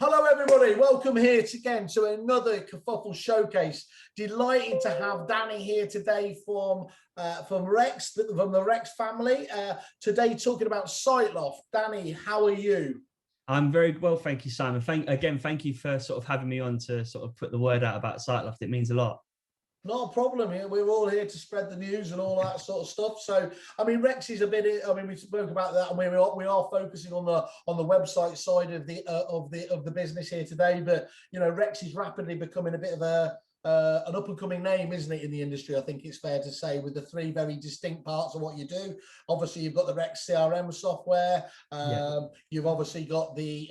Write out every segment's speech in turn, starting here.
Hello, everybody. Welcome here again to another Kerfuffle showcase. Delighted to have Danny here today from Rex, from the Rex family. Today, talking about Siteloft. Danny, how are you? I'm very well, thank you, Simon. Thank you for sort of having me on to sort of put the word out about Siteloft. It means a lot. Not a problem here. We're all here to spread the news and all that sort of stuff. So, I mean, Rex is a bit. I mean, we spoke about that, and we are focusing on the website side of the business here today. But you know, Rex is rapidly becoming a bit of an up and coming name, isn't it, in the industry? I think it's fair to say, with the three very distinct parts of what you do. Obviously, you've got the Rex CRM software. You've obviously got the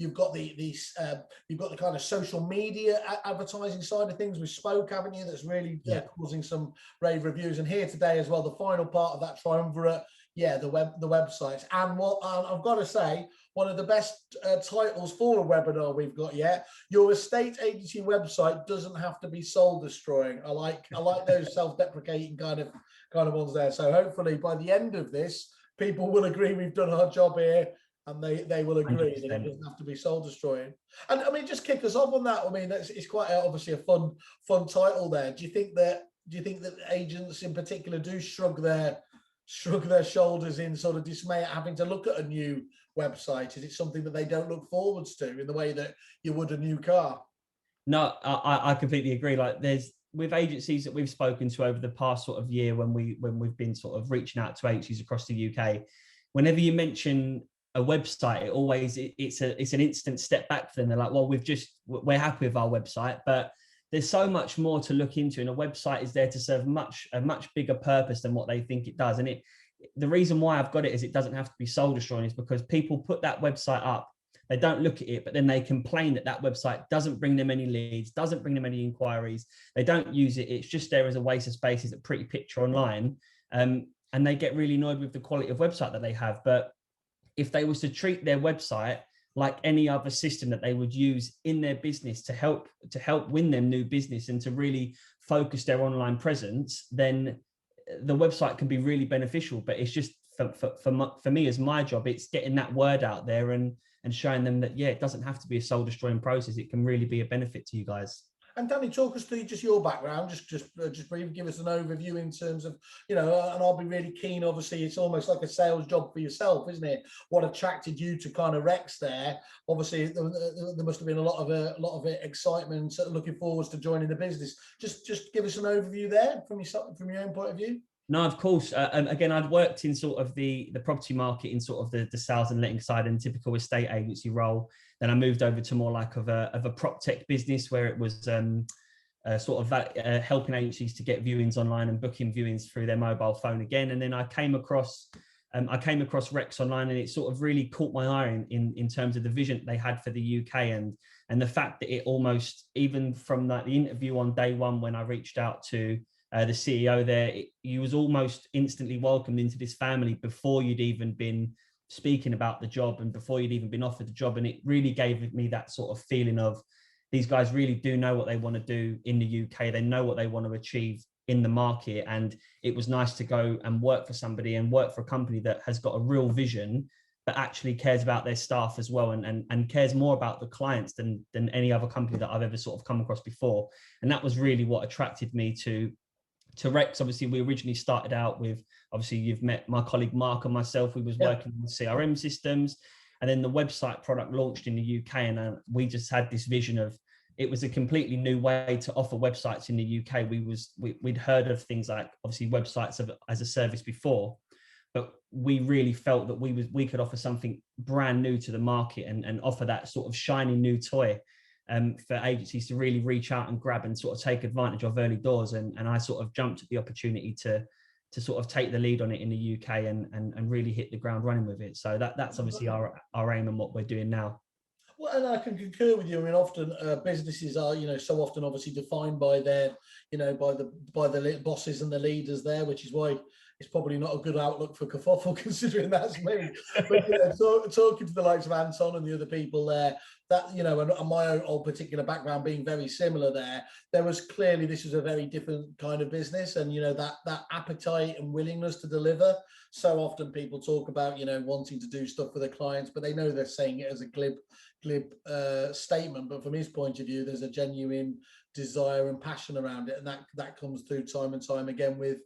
kind of social media advertising side of things with Spoke, haven't you? That's really causing some rave reviews. And here today as well, the final part of that triumvirate, the websites. And what I've got to say, one of the best titles for a webinar we've got yet. Your estate agency website doesn't have to be soul destroying. I like those self-deprecating kind of ones there. So hopefully by the end of this, people will agree we've done our job here, and they will agree 100%. That it doesn't have to be soul destroying. And I mean, just kick us off on that. I mean, it's quite obviously a fun title there. Do you think that agents in particular do shrug their shoulders in sort of dismay at having to look at a new website? Is it something that they don't look forwards to in the way that you would a new car? No, I completely agree. Like, there's with agencies that we've spoken to over the past sort of year, when we've been sort of reaching out to agencies across the UK, whenever you mention a website, it's an instant step back for them. They're like, well, we're happy with our website, but there's so much more to look into, and a website is there to serve a much bigger purpose than what they think it does. And the reason why I've got it is it doesn't have to be soul destroying, is because people put that website up, they don't look at it, but then they complain that website doesn't bring them any leads, doesn't bring them any inquiries. They don't use it. It's just there as a waste of space, as a pretty picture online. And they get really annoyed with the quality of website that they have. But if they was to treat their website like any other system that they would use in their business to help win them new business and to really focus their online presence, then the website can be really beneficial. But it's just for me, as my job, it's getting that word out there and showing them that, it doesn't have to be a soul destroying process. It can really be a benefit to you guys. And Danny, talk us through just your background, just briefly give us an overview in terms of, and I'll be really keen. Obviously, it's almost like a sales job for yourself, isn't it? What attracted you to kind of Rex there? Obviously, there must have been a lot of excitement, looking forward to joining the business. Just give us an overview there from your own point of view. No, of course. Again, I'd worked in sort of the property market in sort of the sales and letting side and typical estate agency role. Then I moved over to more like of a prop tech business, where it was sort of helping agencies to get viewings online and booking viewings through their mobile phone again. And then I came across Rex online, and it sort of really caught my eye in terms of the vision they had for the UK, and the fact that it almost, even from the interview on day one when I reached out to the CEO there, you was almost instantly welcomed into this family before you'd even been speaking about the job and before you'd even been offered the job. And it really gave me that sort of feeling of, these guys really do know what they want to do in the UK. They know what they want to achieve in the market. And it was nice to go and work for somebody and work for a company that has got a real vision, but actually cares about their staff as well, and cares more about the clients than any other company that I've ever sort of come across before. And that was really what attracted me to Rex. Obviously, we originally started out with, obviously you've met my colleague Mark and myself, we was working with CRM systems, and then the website product launched in the UK, and we just had this vision of, it was a completely new way to offer websites in the UK. We'd heard of things like, obviously, websites as a service before, but we really felt that we could offer something brand new to the market and offer that sort of shiny new toy for agencies to really reach out and grab and sort of take advantage of early doors. And I sort of jumped at the opportunity to sort of take the lead on it in the UK and really hit the ground running with it. So that's obviously our aim and what we're doing now. Well, and I can concur with you. I mean, often businesses are, so often obviously defined by their, by the bosses and the leaders there, which is why, it's probably not a good outlook for Kerfuffle considering that's me. But you know, talking to the likes of Anton and the other people there, that, you know, and my own particular background being very similar there was clearly, this was a very different kind of business, and you know, that appetite and willingness to deliver. So often people talk about, you know, wanting to do stuff for their clients, but they know they're saying it as a glib statement. But from his point of view, there's a genuine desire and passion around it, and that comes through time and time again with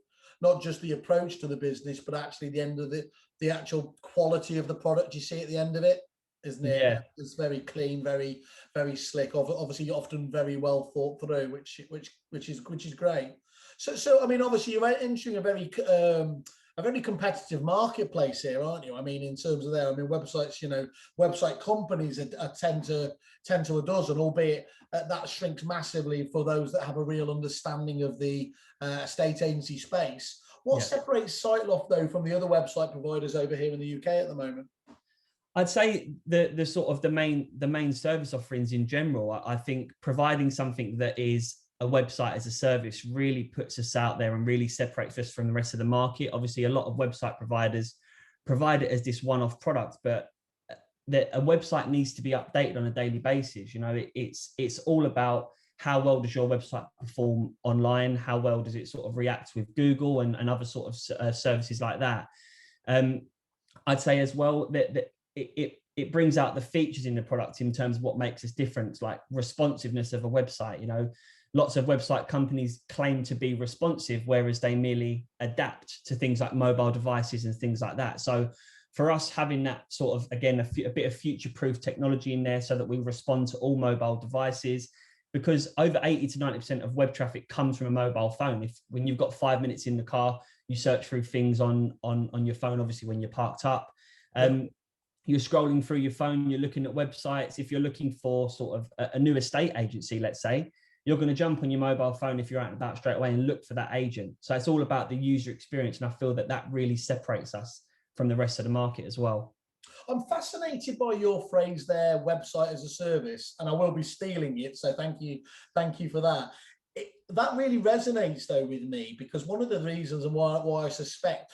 not just the approach to the business, but actually the end of the actual quality of the product you see at the end of it, isn't it? Yeah. It's very clean, very, very slick. Obviously, often very well thought through, which is great. So I mean, obviously, you're entering a very competitive marketplace here, aren't you? I mean, in terms of websites, you know, website companies are 10 to a dozen, albeit that shrinks massively for those that have a real understanding of the estate agency space. What separates Siteloft though from the other website providers over here in the UK at the moment? I'd say the sort of the main service offerings in general. I think providing something that is a website as a service really puts us out there and really separates us from the rest of the market. Obviously, a lot of website providers provide it as this one-off product, but a website needs to be updated on a daily basis. You know, it's all about how well does your website perform online? How well does it sort of react with Google and other sort of services like that? I'd say as well that it brings out the features in the product in terms of what makes us different, like responsiveness of a website. You know, lots of website companies claim to be responsive, whereas they merely adapt to things like mobile devices and things like that. So for us, having that sort of, again, a bit of future-proof technology in there so that we respond to all mobile devices, because over 80 to 90% of web traffic comes from a mobile phone. When you've got 5 minutes in the car, you search through things on your phone, obviously when you're parked up. You're scrolling through your phone, you're looking at websites. If you're looking for sort of a new estate agency, let's say, you're going to jump on your mobile phone if you're out and about straight away and look for that agent. So it's all about the user experience. And I feel that really separates us from the rest of the market as well. I'm fascinated by your phrase there, website as a service, and I will be stealing it. So thank you for that. That really resonates though with me, because one of the reasons and why I suspect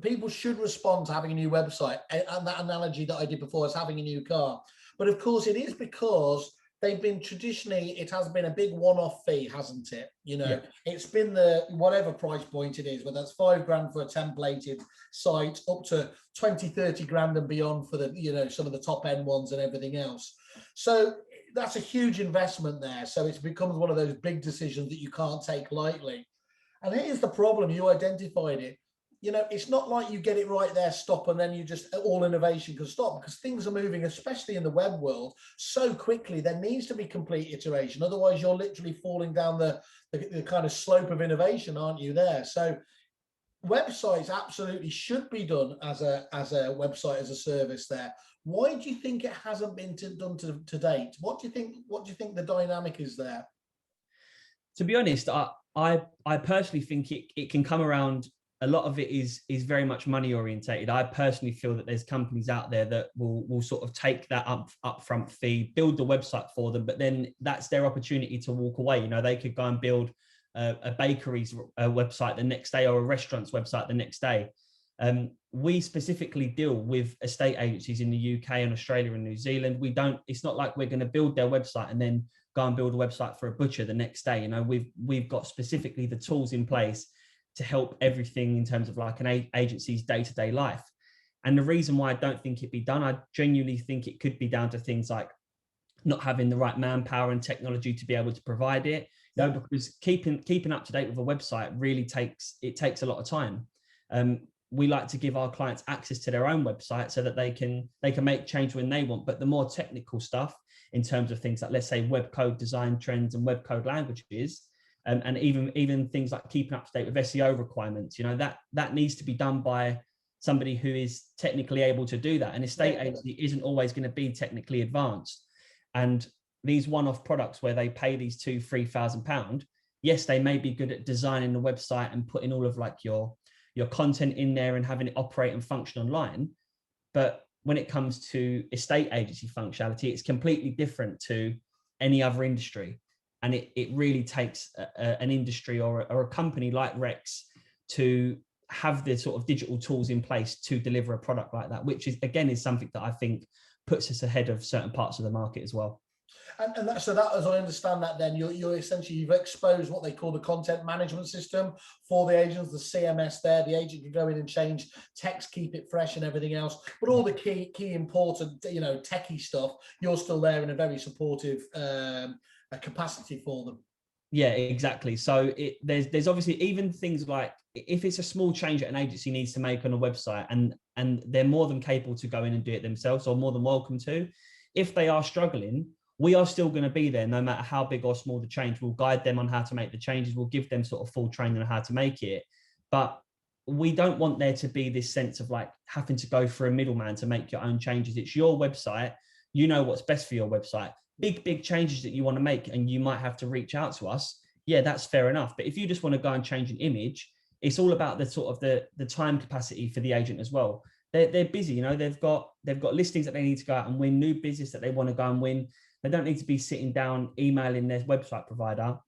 people should respond to having a new website, and that analogy that I did before is having a new car. But of course it is because they've been traditionally, it has been a big one-off fee, hasn't it? You know, It's been the whatever price point it is, whether that's $5,000 for a templated site up to 20, 30 grand and beyond for the, you know, some of the top end ones and everything else. So that's a huge investment there. So it becomes one of those big decisions that you can't take lightly. And here's the problem, you identified it. You know, it's not like you get it right there, stop, and then you just all innovation can stop, because things are moving, especially in the web world, so quickly. There needs to be complete iteration. Otherwise, you're literally falling down the kind of slope of innovation, aren't you there? So websites absolutely should be done as a website as a service there. Why do you think it hasn't been done to date? What do you think the dynamic is there? To be honest, I personally think it can come around. A lot of it is very much money orientated. I personally feel that there's companies out there that will sort of take that upfront fee, build the website for them, but then that's their opportunity to walk away. You know, they could go and build a bakery's website the next day, or a restaurant's website the next day. We specifically deal with estate agencies in the UK and Australia and New Zealand. It's not like we're going to build their website and then go and build a website for a butcher the next day. You know, we've got specifically the tools in place to help everything in terms of like an agency's day-to-day life. And the reason why I don't think it be done, I genuinely think it could be down to things like not having the right manpower and technology to be able to provide it. You know, because keeping up to date with a website really takes a lot of time. We like to give our clients access to their own website so that they can make change when they want. But the more technical stuff in terms of things like, let's say, web code design trends and web code languages, and even things like keeping up to date with SEO requirements, you know, that needs to be done by somebody who is technically able to do that. An estate agency isn't always going to be technically advanced. And these one-off products where they pay these £2,000-3,000, yes, they may be good at designing the website and putting all of like your content in there and having it operate and function online. But when it comes to estate agency functionality, it's completely different to any other industry. And it really takes an industry or a company like Rex to have the sort of digital tools in place to deliver a product like that, which is, again, is something that I think puts us ahead of certain parts of the market as well. And that, so that, as I understand that, then you're essentially, you've exposed what they call the content management system for the agents, the CMS there. The agent can go in and change text, keep it fresh and everything else. But all the key important, techie stuff, you're still there in a very supportive capacity for them. Yeah, exactly. So there's obviously even things like, if it's a small change that an agency needs to make on a website, and they're more than capable to go in and do it themselves, or more than welcome to, if they are struggling, we are still going to be there no matter how big or small the change. We'll guide them on how to make the changes. We'll give them sort of full training on how to make it. But we don't want there to be this sense of like having to go for a middleman to make your own changes. It's your website. You know what's best for your website. Big changes that you want to make and you might have to reach out to us. Yeah, that's fair enough. But if you just want to go and change an image, it's all about the sort of the time capacity for the agent as well. They're busy, they've got listings that they need to go out and win, new business that they want to go and win. They don't need to be sitting down emailing their website provider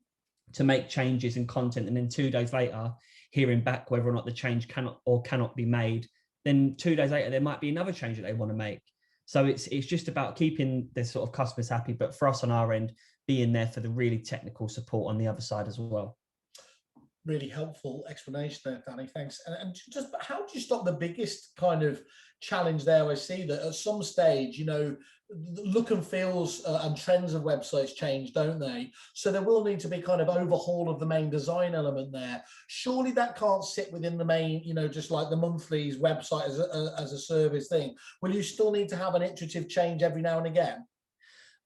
to make changes in content and then 2 days later hearing back whether or not the change cannot be made. Then 2 days later there might be another change that they want to make. So it's just about keeping the sort of customers happy, but for us on our end, being there for the really technical support on the other side as well. Really helpful explanation there, Danny. Thanks. And just how do you stop the biggest kind of challenge there? I see that at some stage, the look and feels and trends of websites change, don't they? So there will need to be kind of overhaul of the main design element there. Surely that can't sit within the main, just like the monthly's website as a service thing. Will you still need to have an iterative change every now and again?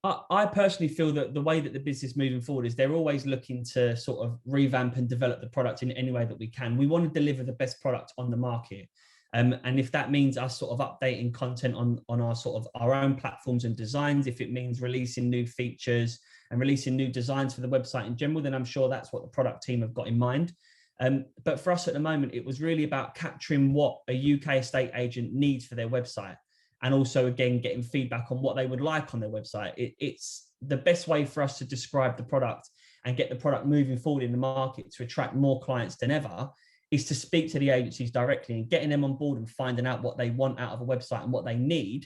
I personally feel that the way that the business moving forward is they're always looking to sort of revamp and develop the product in any way that we can. We want to deliver the best product on the market. And if that means us sort of updating content on our sort of our own platforms and designs, if it means releasing new features and releasing new designs for the website in general, then I'm sure that's what the product team have got in mind. But for us at the moment, it was really about capturing what a UK estate agent needs for their website. And also, again, getting feedback on what they would like on their website. It's the best way for us to describe the product and get the product moving forward in the market to attract more clients than ever, is to speak to the agencies directly and getting them on board and finding out what they want out of a website and what they need.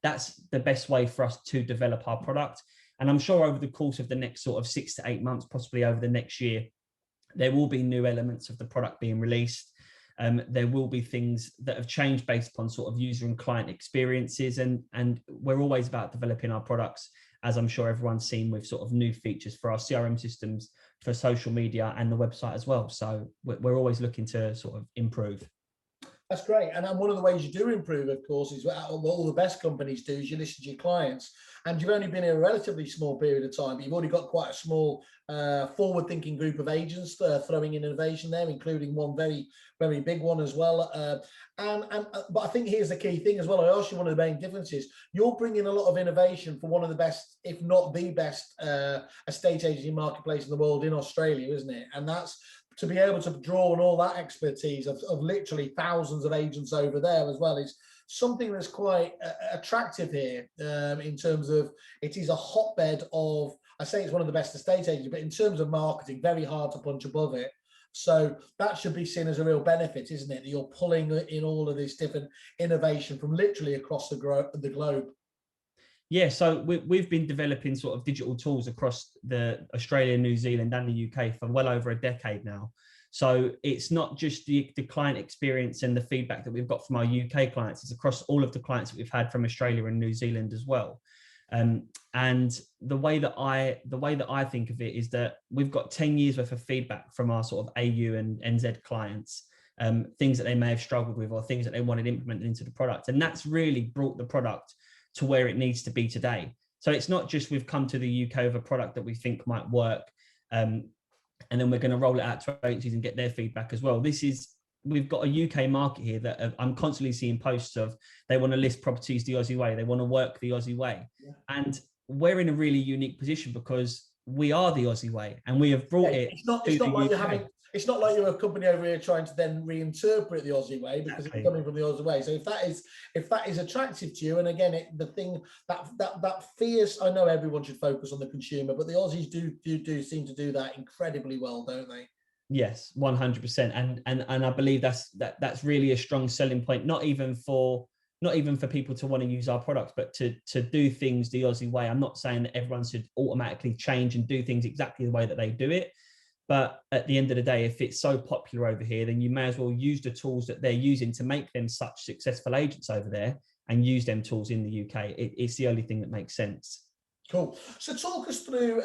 That's the best way for us to develop our product. And I'm sure over the course of the next sort of 6 to 8 months, possibly over the next year, there will be new elements of the product being released. There will be things that have changed based upon sort of user and client experiences. And we're always about developing our products, as I'm sure everyone's seen, with sort of new features for our CRM systems, for social media and the website as well. So we're always looking to sort of improve. That's great. And one of the ways you do improve, of course, is what all the best companies do is you listen to your clients. And you've only been in a relatively small period of time, but you've already got quite a small forward-thinking group of agents throwing in innovation there, including one very, very big one as well. But I think here's the key thing as well. I asked you one of the main differences. You're bringing a lot of innovation for one of the best, if not the best, estate agency marketplace in the world in Australia, isn't it? And that's to be able to draw on all that expertise of literally thousands of agents over there as well is something that's quite attractive here in terms of it is a hotbed of, I say it's one of the best estate agents, but in terms of marketing, very hard to punch above it. So that should be seen as a real benefit, isn't it? That you're pulling in all of this different innovation from literally across the globe. Yeah, so we've been developing sort of digital tools across the Australia, New Zealand and the UK for well over a decade now. So it's not just the client experience and the feedback that we've got from our UK clients, it's across all of the clients that we've had from Australia and New Zealand as well. And the way that I think of it is that we've got 10 years worth of feedback from our sort of AU and NZ clients, things that they may have struggled with or things that they wanted implemented into the product. And that's really brought the product to where it needs to be today. So it's not just we've come to the UK with a product that we think might work, and then we're going to roll it out to agencies and get their feedback as well. We've got a UK market here that I'm constantly seeing posts of, they want to list properties the Aussie way, they want to work the Aussie way. Yeah. And we're in a really unique position because we are the Aussie way and we have brought it. It's not like you're a company over here trying to then reinterpret the Aussie way because It's coming from the Aussie way. So if that is attractive to you, and again, the thing that fierce, I know everyone should focus on the consumer, but the Aussies do seem to do that incredibly well, don't they? Yes, 100%. And I believe that's really a strong selling point, not even for people to want to use our products, but to do things the Aussie way. I'm not saying that everyone should automatically change and do things exactly the way that they do it. But at the end of the day, if it's so popular over here, then you may as well use the tools that they're using to make them such successful agents over there and use them tools in the UK. It's the only thing that makes sense. Cool. So talk us through,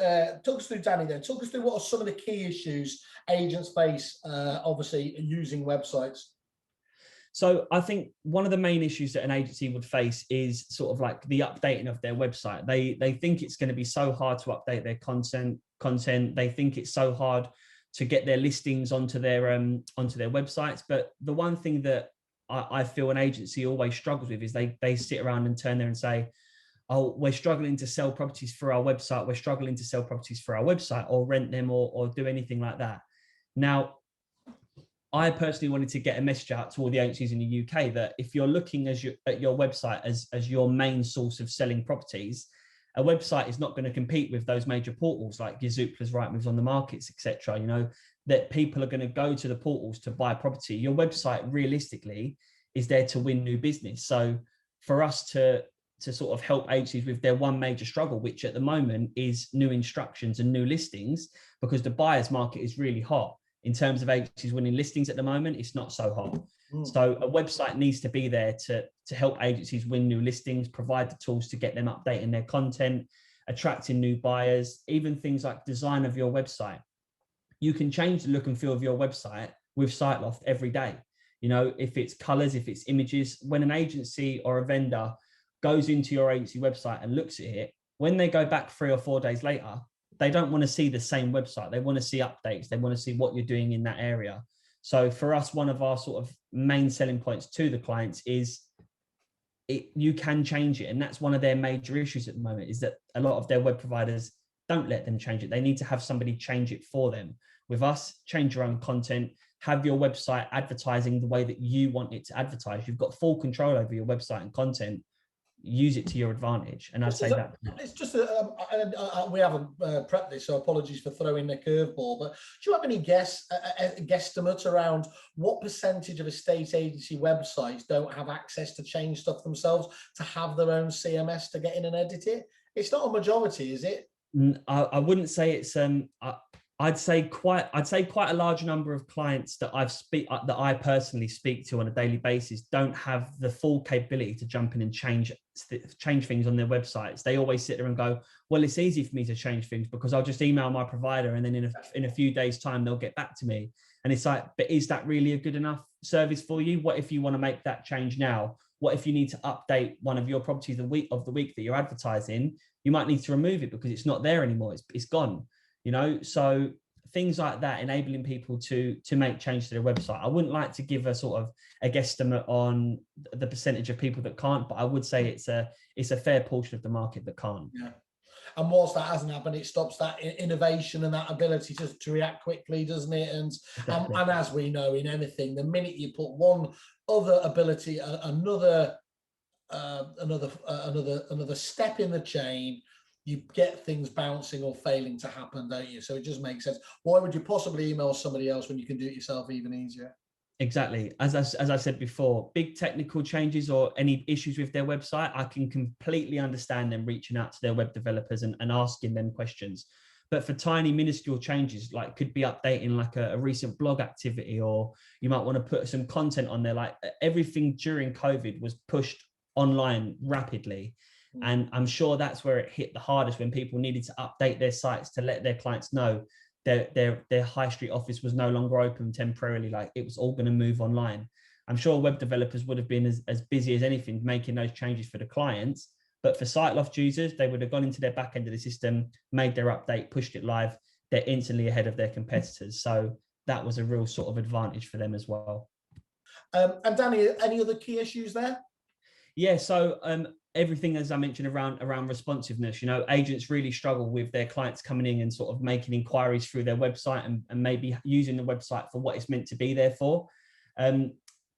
Danny, then. Talk us through what are some of the key issues agents face, obviously, using websites. So I think one of the main issues that an agency would face is sort of like the updating of their website. They think it's going to be so hard to update their content. They think it's so hard to get their listings onto their websites. But the one thing that I feel an agency always struggles with is they sit around and turn there and say, oh, we're struggling to sell properties for our website. We're struggling to sell properties for our website, or rent them, or do anything like that. Now, I personally wanted to get a message out to all the agencies in the UK that if you're looking at your website as your main source of selling properties, a website is not going to compete with those major portals like your Zooplas, Rightmoves, On the Markets, etc. You know, that people are going to go to the portals to buy property. Your website realistically is there to win new business. So for us to sort of help agencies with their one major struggle, which at the moment is new instructions and new listings, because the buyer's market is really hot. In terms of agencies winning listings at the moment, it's not so hot. So a website needs to be there to help agencies win new listings, provide the tools to get them updating their content, attracting new buyers, even things like design of your website. You can change the look and feel of your website with Siteloft every day. You know, if it's colors, if it's images, when an agency or a vendor goes into your agency website and looks at it, when they go back 3 or 4 days later, they don't want to see the same website. They want to see updates. They want to see what you're doing in that area. So for us, one of our sort of main selling points to the clients is you can change it. And that's one of their major issues at the moment, is that a lot of their web providers don't let them change it. They need to have somebody change it for them. With us, change your own content, have your website advertising the way that you want it to advertise. You've got full control over your website and content. Use it to your advantage. And I'd say that it's just we haven't prepped this, so apologies for throwing the curveball, but do you have any guesstimate around what percentage of estate agency websites don't have access to change stuff themselves, to have their own CMS to get in and edit it? It's not a majority, is it? I wouldn't say it's I'd say quite a large number of clients that I personally speak to on a daily basis don't have the full capability to jump in and change things on their websites. They always sit there and go, well, it's easy for me to change things because I'll just email my provider and then in a few days time they'll get back to me. And it's like, but is that really a good enough service for you? What if you want to make that change now? What if you need to update one of your properties of the week that you're advertising? You might need to remove it because it's not there anymore. It's gone. You know, so things like that, enabling people to make change to their website. I wouldn't like to give a sort of a guesstimate on the percentage of people that can't, but I would say it's a fair portion of the market that can't. Yeah. And whilst that hasn't happened, it stops that innovation and that ability to react quickly, doesn't it? And as we know in anything, the minute you put one other ability, another step in the chain, you get things bouncing or failing to happen, don't you? So it just makes sense. Why would you possibly email somebody else when you can do it yourself even easier? Exactly. As I said before, big technical changes or any issues with their website, I can completely understand them reaching out to their web developers and asking them questions. But for tiny, minuscule changes, like could be updating like a recent blog activity, or you might want to put some content on there. Like everything during COVID was pushed online rapidly. And I'm sure that's where it hit the hardest, when people needed to update their sites to let their clients know their high street office was no longer open temporarily. Like it was all going to move online. I'm sure web developers would have been as busy as anything making those changes for the clients. But for Siteloft users, they would have gone into their back end of the system, made their update, pushed it live. They're instantly ahead of their competitors. So that was a real sort of advantage for them as well. And Danny, any other key issues there? Yeah, so everything, as I mentioned, around responsiveness, you know, agents really struggle with their clients coming in and sort of making inquiries through their website and maybe using the website for what it's meant to be there for.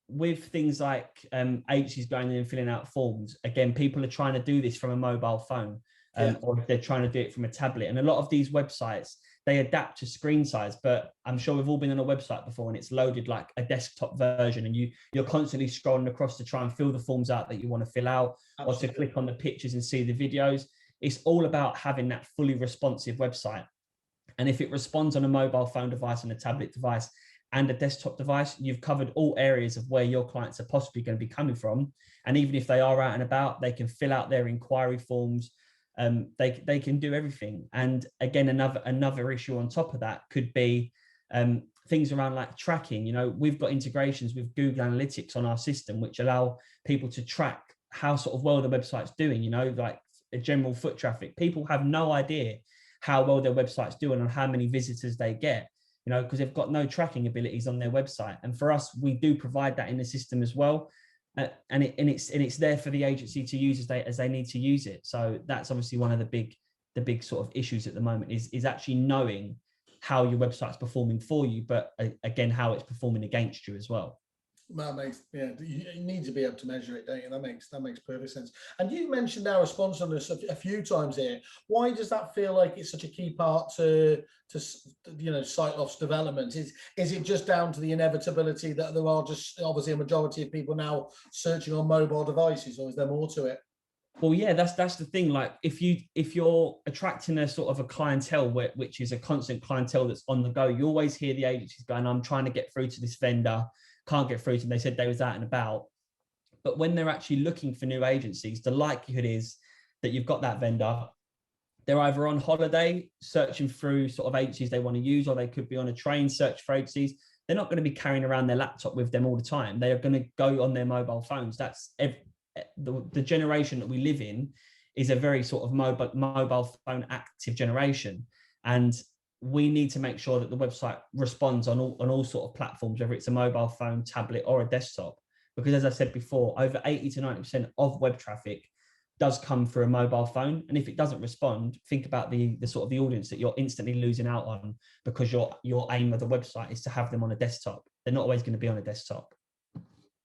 With things like agencies going in and filling out forms, again, people are trying to do this from a mobile phone, or if they're trying to do it from a tablet. And a lot of these websites, they adapt to screen size. But I'm sure we've all been on a website before and it's loaded like a desktop version, and you're constantly scrolling across to try and fill the forms out that you want to fill out. Absolutely. Or to click on the pictures and see the videos. It's all about having that fully responsive website. And if it responds on a mobile phone device and a tablet device and a desktop device, you've covered all areas of where your clients are possibly going to be coming from. And even if they are out and about, they can fill out their inquiry forms. They can do everything. And again, another issue on top of that could be things around like tracking. You know, we've got integrations with Google Analytics on our system, which allow people to track how sort of well the website's doing, you know, like a general foot traffic. People have no idea how well their website's doing and how many visitors they get, you know, because they've got no tracking abilities on their website. And for us, we do provide that in the system as well. And it's there for the agency to use as they need to use it. So that's obviously one of the big sort of issues at the moment is actually knowing how your website's performing for you, but again, how it's performing against you as well. That makes, yeah, you need to be able to measure it, don't you? That makes perfect sense. And you mentioned our responsiveness a few times here. Why does that feel like it's such a key part to you know, Siteloft's development? Is it just down to the inevitability that there are just obviously a majority of people now searching on mobile devices, or is there more to it? Well, yeah, that's the thing. Like if you're attracting a sort of a clientele which is a constant clientele that's on the go, you always hear the agencies going, I'm trying to get through to this vendor, can't get through to them. They said they was out and about. But when they're actually looking for new agencies, the likelihood is that you've got that vendor. They're either on holiday, searching through sort of agencies they want to use, or they could be on a train, search for agencies. They're not going to be carrying around their laptop with them all the time. They are going to go on their mobile phones. That's the generation that we live in is a very sort of mobile phone active generation. And we need to make sure that the website responds on all sort of platforms, whether it's a mobile phone, tablet, or a desktop. Because as I said before, over 80 to 90% of web traffic does come through a mobile phone. And if it doesn't respond, think about the sort of the audience that you're instantly losing out on, because your aim of the website is to have them on a desktop. They're not always going to be on a desktop.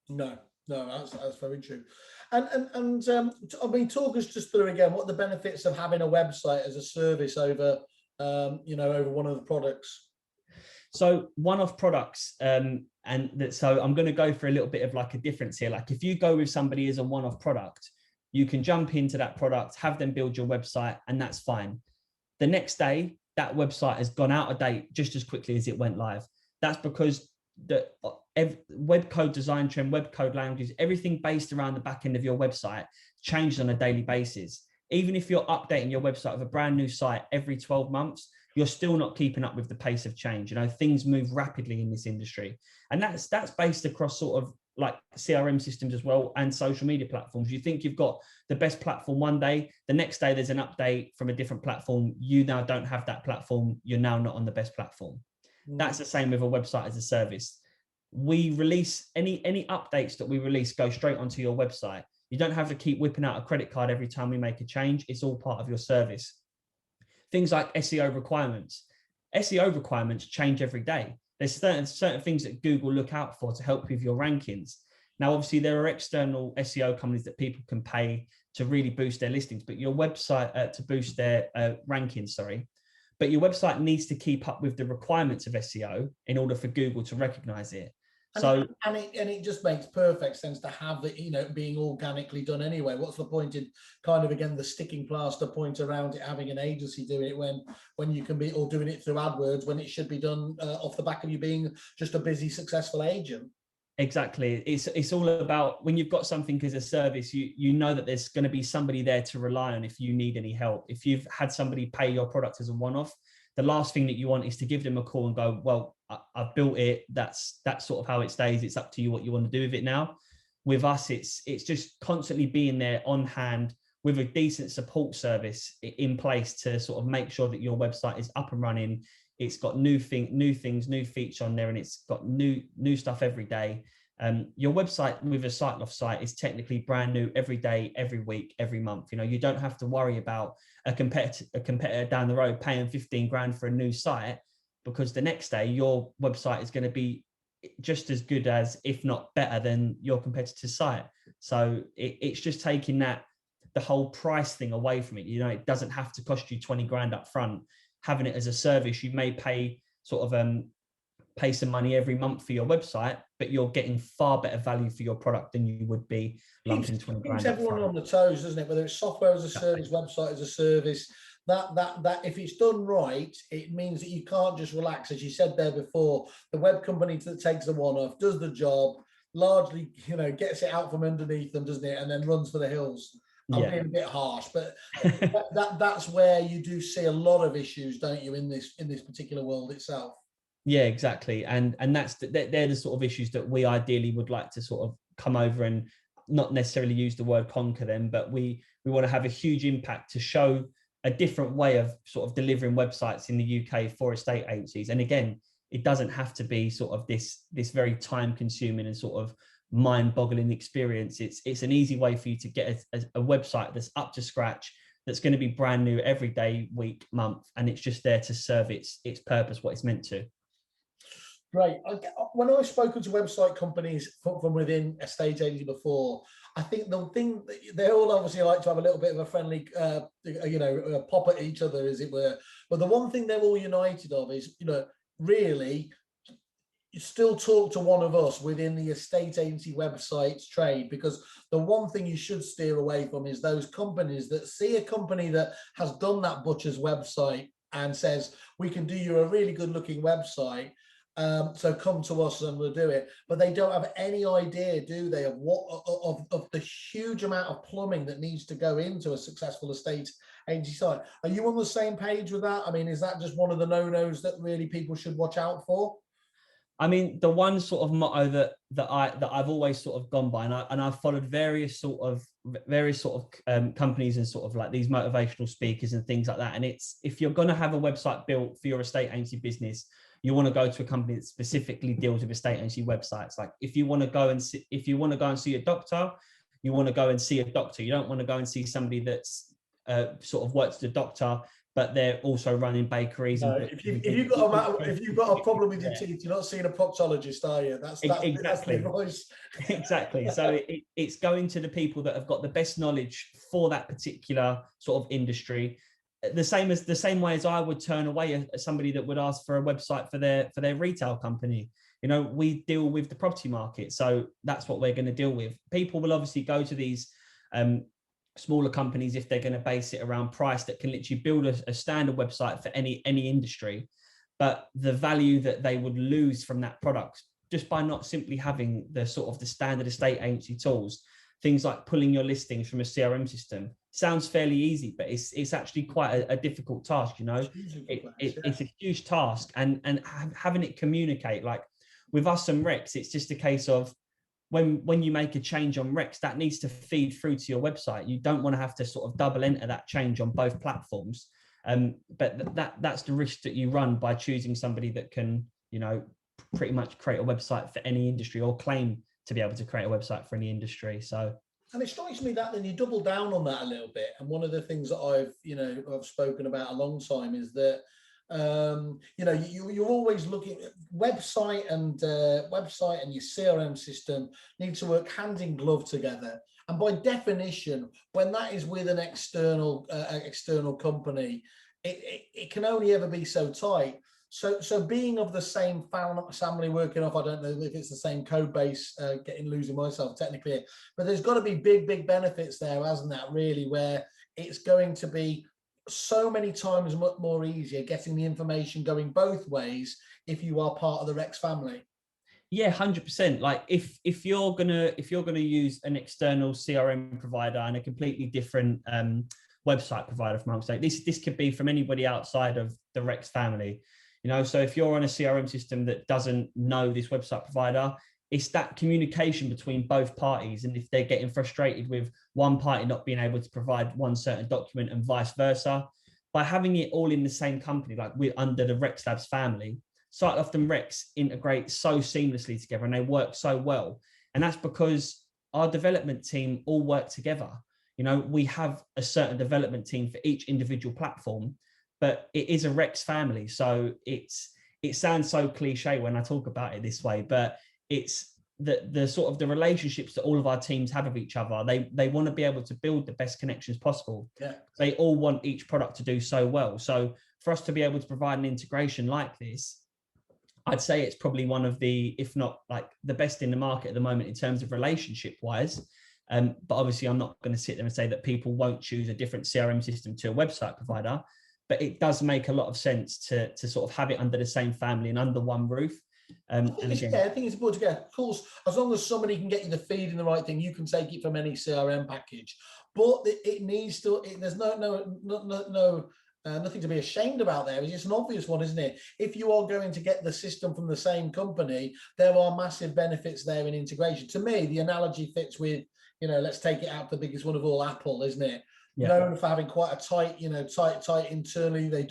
No, that's very true. And I mean, talk us just through again what the benefits of having a website as a service over you know, over one of the products. So one-off products, so I'm going to go for a little bit of like a difference here. Like if you go with somebody as a one-off product, you can jump into that product, have them build your website, and that's fine. The next day, that website has gone out of date just as quickly as it went live. That's because the web code design trend, web code languages, everything based around the back end of your website changes on a daily basis. Even if you're updating your website with a brand new site every 12 months, you're still not keeping up with the pace of change. You know, things move rapidly in this industry. And that's based across sort of like CRM systems as well and social media platforms. You think you've got the best platform one day, the next day there's an update from a different platform. You now don't have that platform. You're now not on the best platform. That's the same with a website as a service. We release any updates that we release go straight onto your website. You don't have to keep whipping out a credit card every time we make a change. It's all part of your service. Things like SEO requirements. SEO requirements change every day. There's certain things that Google look out for to help with your rankings. Now, obviously, there are external SEO companies that people can pay to really boost their listings, but your website to boost their rankings, But your website needs to keep up with the requirements of SEO in order for Google to recognize it. And it just makes perfect sense to have it, you know, being organically done anyway. What's the point in kind of, again, the sticking plaster point around it, having an agency do it when you can be, or doing it through AdWords when it should be done off the back of you being just a busy, successful agent? Exactly. It's all about when you've got something as a service, you know that there's going to be somebody there to rely on if you need any help. If you've had somebody pay your product as a one-off, the last thing that you want is to give them a call and go, well, I've built it. That's sort of how it stays. It's up to you what you want to do with it now. With us, it's just constantly being there on hand with a decent support service in place to sort of make sure that your website is up and running. It's got new things, new features on there, and it's got new stuff every day. Your website with a Siteloft site is technically brand new every day, every week, every month. You know, you don't have to worry about a competitor down the road paying 15 grand for a new site, because the next day your website is going to be just as good as, if not better than, your competitor's site. So it's just taking the whole price thing away from it. You know, it doesn't have to cost you 20 grand up front. having it as a service, you may pay sort of pay some money every month for your website, but you're getting far better value for your product than you would be lumping 20 grand. Keeps everyone on the toes, doesn't it? Whether it's software as a service, website as a service, that if it's done right, it means that you can't just relax. As you said there before, the web company that takes the one-off, does the job, largely, gets it out from underneath them, doesn't it? And then runs for the hills. I'm being a bit harsh, but that's where you do see a lot of issues, don't you, in this particular world itself? Yeah, exactly. And they're the sort of issues that we ideally would like to sort of come over and not necessarily use the word conquer them, but we want to have a huge impact to show a different way of sort of delivering websites in the UK for estate agencies. And again, it doesn't have to be sort of this very time consuming and sort of mind boggling experience. It's an easy way for you to get a website that's up to scratch, that's going to be brand new every day, week, month, and it's just there to serve its purpose, what it's meant to. Right. When I've spoken to website companies from within a estate agency before, I think the thing they all obviously like to have a little bit of a friendly, pop at each other, as it were. But the one thing they're all united of is, really, you still talk to one of us within the estate agency websites trade, because the one thing you should steer away from is those companies that see a company that has done that butcher's website and says, we can do you a really good looking website. So come to us and we'll do it. But they don't have any idea, do they, of the huge amount of plumbing that needs to go into a successful estate agency site. Are you on the same page with that? I mean, is that just one of the no-nos that really people should watch out for? I mean, the one sort of motto that I've always sort of gone by, and I've followed various sort of companies and sort of like these motivational speakers and things like that. And it's, if you're going to have a website built for your estate agency business, you want to go to a company that specifically deals with estate agency websites. Like if you want to go and see a doctor, you want to go and see a doctor. You don't want to go and see somebody that's sort of works as a doctor, but they're also running bakeries. No, if you've got a problem with your teeth, you're not seeing a proctologist, are you? That's exactly. That's the advice. Exactly. So it's going to the people that have got the best knowledge for that particular sort of industry. The same way as I would turn away somebody that would ask for a website for their retail company. We deal with the property market, so that's what we're going to deal with. People will obviously go to these smaller companies if they're going to base it around price, that can literally build a standard website for any industry. But the value that they would lose from that product just by not simply having the sort of the standard estate agency tools, things like pulling your listings from a CRM system, sounds fairly easy, but it's actually quite a difficult task. It's a huge task, and having it communicate, like with us and Rex, it's just a case of when you make a change on Rex, that needs to feed through to your website. You don't want to have to sort of double enter that change on both platforms. But that's the risk that you run by choosing somebody that can, pretty much create a website for any industry, or claim to be able to create a website for any industry. So, and it strikes me that then you double down on that a little bit. And one of the things that I've spoken about a long time is that you're always looking at website and your CRM system need to work hand in glove together. And by definition, when that is with an external company, it can only ever be so tight. So being of the same family, working off, I don't know if it's the same code base, losing myself technically, but there's got to be big benefits there, hasn't that, really, where it's going to be so many times much more easier getting the information going both ways if you are part of the Rex family. Yeah, 100%. Like if you're gonna use an external CRM provider and a completely different website provider, from our side, this could be from anybody outside of the Rex family. So if you're on a CRM system that doesn't know this website provider, it's that communication between both parties. And if they're getting frustrated with one party not being able to provide one certain document and vice versa, by having it all in the same company, like we're under the Rex Labs family, Siteloft and Rex integrate so seamlessly together and they work so well. And that's because our development team all work together. We have a certain development team for each individual platform, but it is a Rex family. So it sounds so cliche when I talk about it this way, but it's the sort of the relationships that all of our teams have with each other. They want to be able to build the best connections possible. Yeah. They all want each product to do so well. So for us to be able to provide an integration like this, I'd say it's probably one of the, if not like the best in the market at the moment in terms of relationship wise. But obviously I'm not going to sit there and say that people won't choose a different CRM system to a website provider, but it does make a lot of sense to sort of have it under the same family and under one roof. I think it's important to get, of course, as long as somebody can get you the feed in the right thing, you can take it from any CRM package. But it needs to. There's nothing to be ashamed about there. It's just an obvious one, isn't it? If you are going to get the system from the same company, there are massive benefits there in integration. To me, the analogy fits with, let's take it out to the biggest one of all, Apple, isn't it? Yeah. Known for having quite a tight, tight internally. They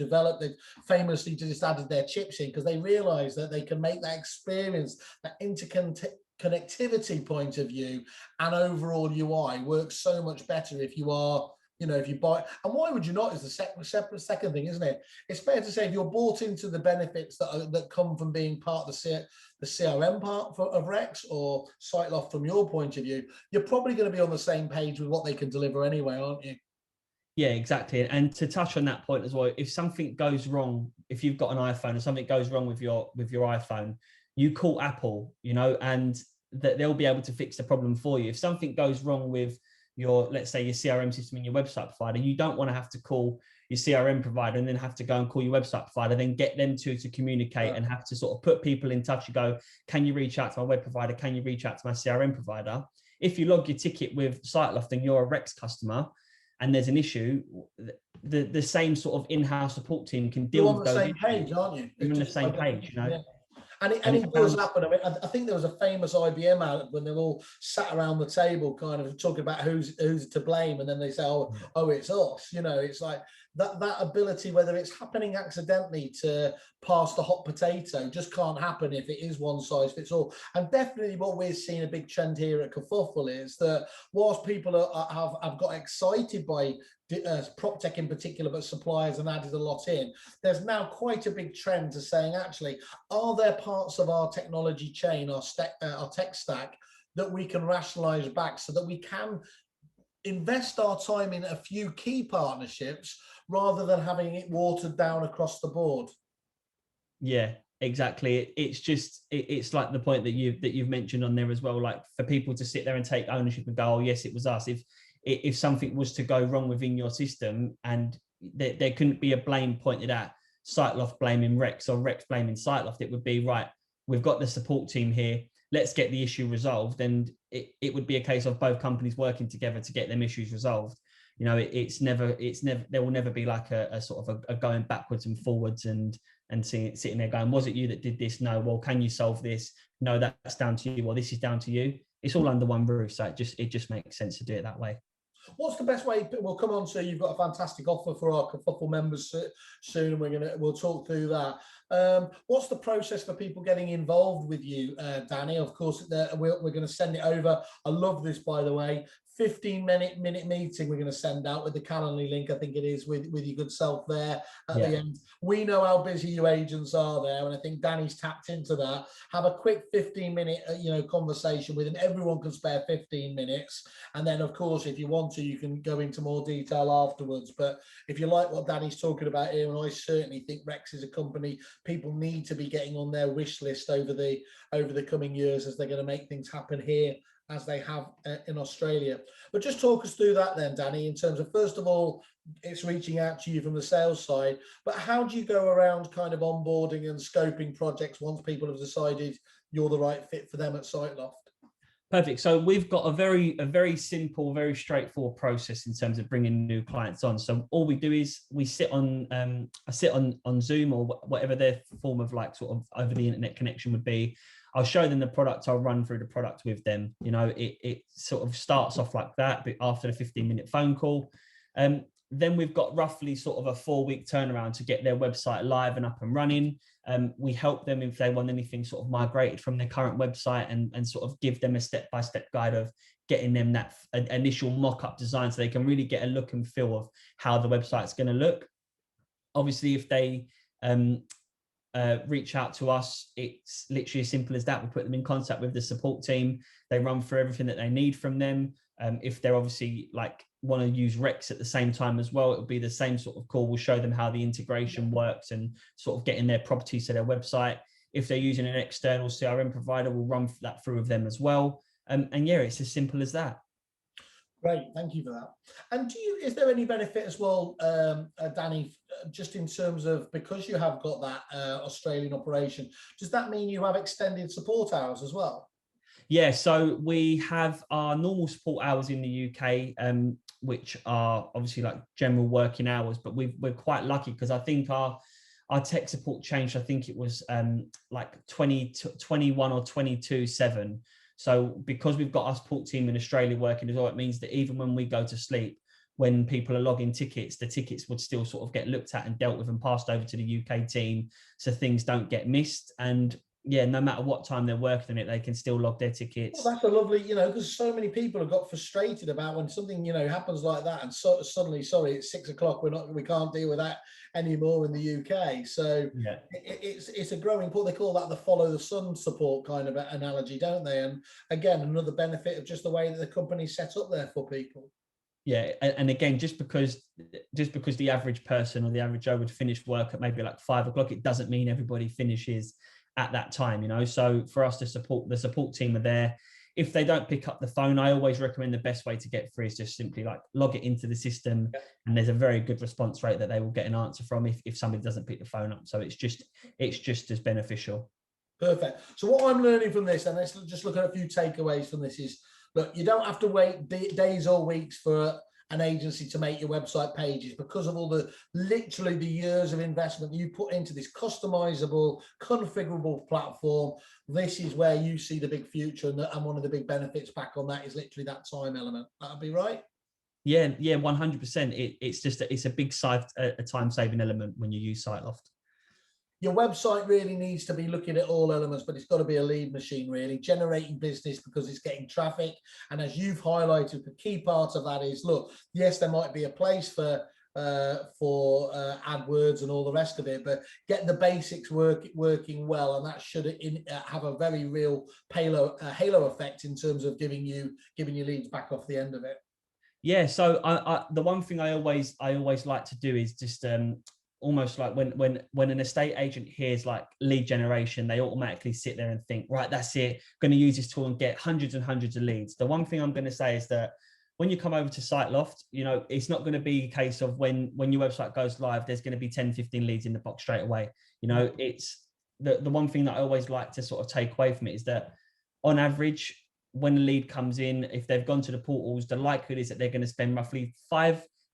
famously just added their chips in because they realized that they can make that experience, that interconnectivity point of view and overall UI work so much better if you are, if you buy. And why would you not is the second thing, isn't it? It's fair to say if you're bought into the benefits that come from being part of the CRM part of Rex or Siteloft from your point of view, you're probably going to be on the same page with what they can deliver anyway, aren't you? Yeah, exactly. And to touch on that point as well, if something goes wrong, if you've got an iPhone and something goes wrong with your iPhone, you call Apple, and that they'll be able to fix the problem for you. If something goes wrong with your, let's say your CRM system and your website provider, you don't want to have to call your CRM provider and then have to go and call your website provider, then get them to communicate and have to sort of put people in touch. You go, can you reach out to my web provider? Can you reach out to my CRM provider? If you log your ticket with Siteloft and you're a Rex customer, and there's an issue, the same sort of in-house support team can deal with those issues. You're on the same page, aren't you? You're on the same page, Yeah. And it does happen. I mean, I think there was a famous IBM out when they're all sat around the table kind of talking about who's to blame. And then they say, oh, it's us. It's like that ability, whether it's happening accidentally to pass the hot potato, just can't happen if it is one size fits all. And definitely what we're seeing a big trend here at Kerfuffle is that whilst people have got excited by prop tech in particular, but suppliers and added a lot in, there's now quite a big trend to saying, actually, are there parts of our technology chain, our tech stack, that we can rationalize back so that we can invest our time in a few key partnerships rather than having it watered down across the board? Yeah, exactly. It's like the point that you've mentioned on there as well, like for people to sit there and take ownership and go, oh yes, it was us. If something was to go wrong within your system and there couldn't be a blame pointed at Siteloft blaming Rex or Rex blaming Siteloft, it would be, right, we've got the support team here, let's get the issue resolved. And it would be a case of both companies working together to get them issues resolved. It's never, there will never be like a sort of a going backwards and forwards and sitting there going, was it you that did this? No. Well, can you solve this? No, that's down to you. Well, this is down to you. It's all under one roof. So it just makes sense to do it that way. What's the best way? We'll come on to, you've got a fantastic offer for our Kerfuffle members soon. We'll talk through that. What's the process for people getting involved with you, Danny? Of course, we're going to send it over. I love this, by the way. 15-minute meeting we're going to send out with the Calendly link, I think it is, with your good self there at the end. We know how busy you agents are there, and I think Danny's tapped into that. Have a quick 15-minute conversation with him. Everyone can spare 15 minutes, and then of course if you want to, you can go into more detail afterwards. But if you like what Danny's talking about here, and I certainly think Rex is a company people need to be getting on their wish list over the coming years, as they're going to make things happen here as they have in Australia. But just talk us through that then, Danny, in terms of, first of all, it's reaching out to you from the sales side, but how do you go around kind of onboarding and scoping projects once people have decided you're the right fit for them at Siteloft? Perfect. So we've got a very simple, very straightforward process in terms of bringing new clients on. So all we do is we sit on, I sit on Zoom or whatever their form of like sort of over the internet connection would be. I'll show them the product. I'll run through the product with them. It sort of starts off like that, but after the 15-minute phone call, then we've got roughly sort of a 4-week turnaround to get their website live and up and running. We help them if they want anything sort of migrated from their current website and sort of give them a step-by-step guide of getting them that initial mock-up design so they can really get a look and feel of how the website's going to look. Obviously, if they reach out to us. It's literally as simple as that. We put them in contact with the support team. They run through everything that they need from them. If they're obviously like want to use Rex at the same time as well, it'll be the same sort of call. We'll show them how the integration works and sort of getting their properties to their website. If they're using an external CRM provider, we'll run that through with them as well. And yeah, it's as simple as that. Great, thank you for that. And is there any benefit as well, Danny, just in terms of, because you have got that Australian operation, does that mean you have extended support hours as well? Yeah, so we have our normal support hours in the UK, which are obviously like general working hours, but we're quite lucky because I think our tech support changed. I think it was like 21 or 22/7. So because we've got our support team in Australia working as well, it means that even when we go to sleep, when people are logging tickets, the tickets would still sort of get looked at and dealt with and passed over to the UK team, so things don't get missed. And yeah, no matter what time they're working on it, they can still log their tickets. Well, that's a lovely, because so many people have got frustrated about when something, happens like that, and suddenly, sorry, it's 6 o'clock, we can't deal with that anymore in the UK. So yeah, it's a growing point. They call that the follow the sun support kind of analogy, don't they? And again, another benefit of just the way that the company's set up there for people. Yeah, and again, just because the average person or the average Joe would finish work at maybe like 5 o'clock, it doesn't mean everybody finishes at that time, So for us, the support team are there. If they don't pick up the phone, I always recommend the best way to get through is just simply like log it into the system, and there's a very good response rate that they will get an answer from if somebody doesn't pick the phone up. So it's just as beneficial. Perfect. So what I'm learning from this, and let's just look at a few takeaways from this, is look, you don't have to wait days or weeks for an agency to make your website pages, because of all literally the years of investment you put into this customizable, configurable platform. This is where you see the big future, and one of the big benefits back on that is literally that time element. That'd be right. Yeah, 100%. It's a big time saving element when you use Siteloft. Your website really needs to be looking at all elements, but it's got to be a lead machine, really generating business because it's getting traffic. And as you've highlighted, the key part of that is, look, yes, there might be a place for AdWords and all the rest of it, but get the basics working well, and that should have a very real halo effect in terms of giving you leads back off the end of it. Yeah. So the one thing I always like to do is just almost like when an estate agent hears like lead generation, they automatically sit there and think, right, that's it, going to use this tool and get hundreds and hundreds of leads. The one thing I'm going to say is that when you come over to Siteloft, it's not going to be a case of when your website goes live, there's going to be 10, 15 leads in the box straight away. It's the one thing that I always like to sort of take away from it is that on average, when a lead comes in, if they've gone to the portals, the likelihood is that they're going to spend roughly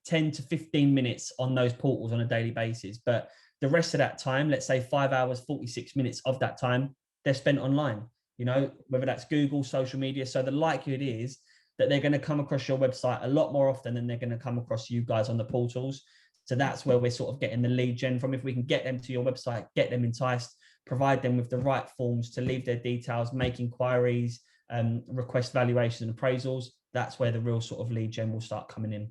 10 to 15 minutes on those portals on a daily basis. But the rest of that time, let's say 5 hours, 46 minutes of that time, they're spent online, whether that's Google, social media. So the likelihood is that they're going to come across your website a lot more often than they're going to come across you guys on the portals. So that's where we're sort of getting the lead gen from. If we can get them to your website, get them enticed, provide them with the right forms to leave their details, make inquiries, request valuations and appraisals, that's where the real sort of lead gen will start coming in.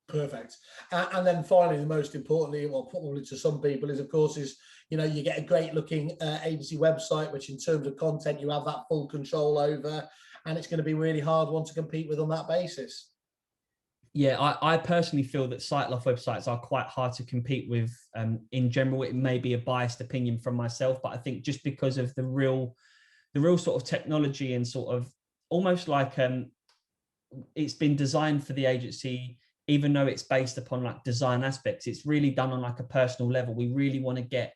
Perfect. And then finally, the most importantly, well, probably to some people, is of course you get a great looking agency website, which in terms of content, you have that full control over, and it's going to be really hard one to compete with on that basis. Yeah, I personally feel that Siteloft websites are quite hard to compete with. In general, it may be a biased opinion from myself, but I think just because of the real sort of technology and sort of almost like it's been designed for the agency, even though it's based upon like design aspects, it's really done on like a personal level. We really want to get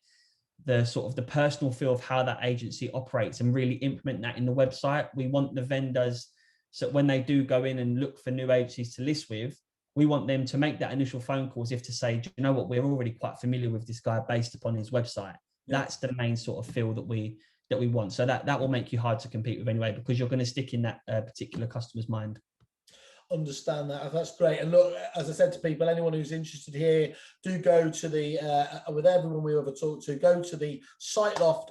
the sort of the personal feel of how that agency operates and really implement that in the website. We want the vendors, so when they do go in and look for new agencies to list with, we want them to make that initial phone call as if to say, do you know what, we're already quite familiar with this guy based upon his website. Yeah. That's the main sort of feel that we want. So that will make you hard to compete with anyway, because you're going to stick in that particular customer's mind. Understand that. That's great. And look, as I said to people, anyone who's interested here, do go to the with everyone we ever talked to, go to the Siteloft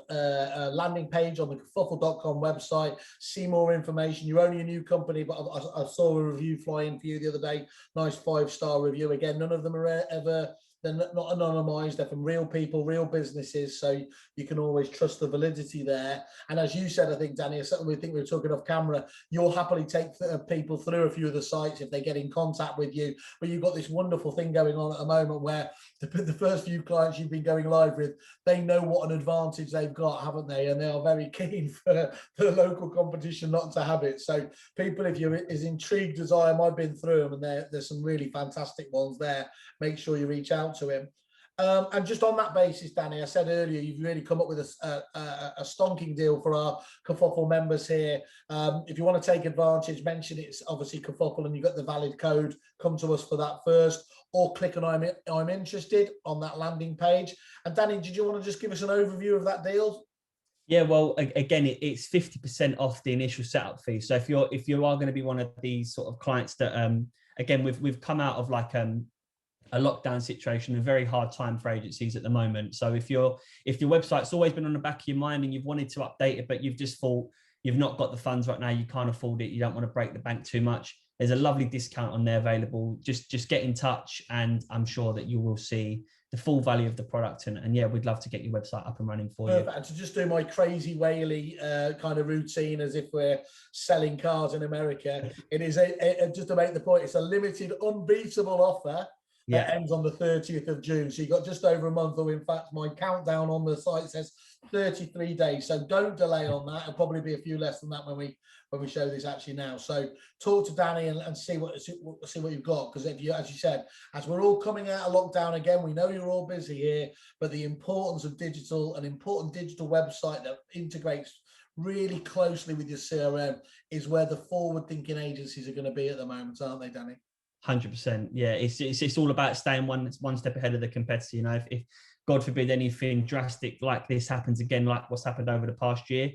landing page on the kerfuffle.com website, see more information. You're only a new company, but I saw a review fly in for you the other day. Nice 5-star review. Again, none of them are ever They're not anonymized. They're from real people, real businesses. So you can always trust the validity there. And as you said, I think, Danny, we think we were talking off camera, you'll happily take people through a few of the sites if they get in contact with you. But you've got this wonderful thing going on at the moment where the first few clients you've been going live with, they know what an advantage they've got, haven't they? And they are very keen for the local competition not to have it. So people, if you're as intrigued as I am, I've been through them, and there's some really fantastic ones there. Make sure you reach out to him. And just on that basis, Danny, I said earlier, you've really come up with a stonking deal for our Kerfuffle members here. If you want to take advantage, mention it's obviously Kerfuffle and you've got the valid code, come to us for that first, or click on I'm interested on that landing page. And Danny, did you want to just give us an overview of that deal? Yeah, well, again, it's 50% off the initial setup fee. So if you are going to be one of these sort of clients that, again, we've come out of like a lockdown situation, a very hard time for agencies at the moment. So if your website's always been on the back of your mind and you've wanted to update it, but you've just thought you've not got the funds right now, you can't afford it, you don't want to break the bank too much, there's a lovely discount on there available. Just get in touch, and I'm sure that you will see the full value of the product. And yeah, we'd love to get your website up and running for you. And to just do my crazy whaley kind of routine as if we're selling cars in America, it is just to make the point, it's a limited, unbeatable offer. That ends on the 30th of June. So you've got just over a month, or in fact, my countdown on the site says 33 days. So don't delay on that. It'll probably be a few less than that when we show this actually now. So talk to Danny and see what you've got. Because if you, as you said, as we're all coming out of lockdown again, we know you're all busy here, but the importance of an important digital website that integrates really closely with your CRM is where the forward-thinking agencies are going to be at the moment, aren't they, Danny? 100%. Yeah, it's all about staying one step ahead of the competitor. You know, if God forbid anything drastic like this happens again, like what's happened over the past year,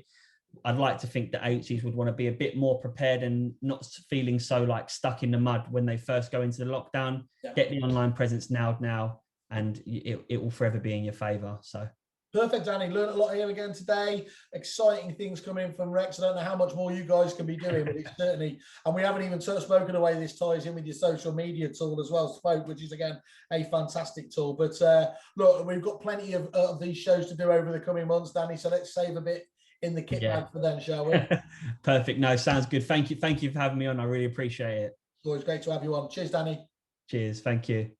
I'd like to think that agencies would want to be a bit more prepared and not feeling so like stuck in the mud when they first go into the lockdown. Yeah. Get the online presence now, and it will forever be in your favour. So. Perfect, Danny. Learned a lot here again today. Exciting things coming from Rex. I don't know how much more you guys can be doing, but it's certainly, and we haven't even spoken away. This ties in with your social media tool as well, Spoke, which is again a fantastic tool. But look, we've got plenty of these shows to do over the coming months, Danny. So let's save a bit in the kit bag for then, shall we? Perfect. No, sounds good. Thank you for having me on. I really appreciate it. It's always great to have you on. Cheers, Danny. Cheers. Thank you.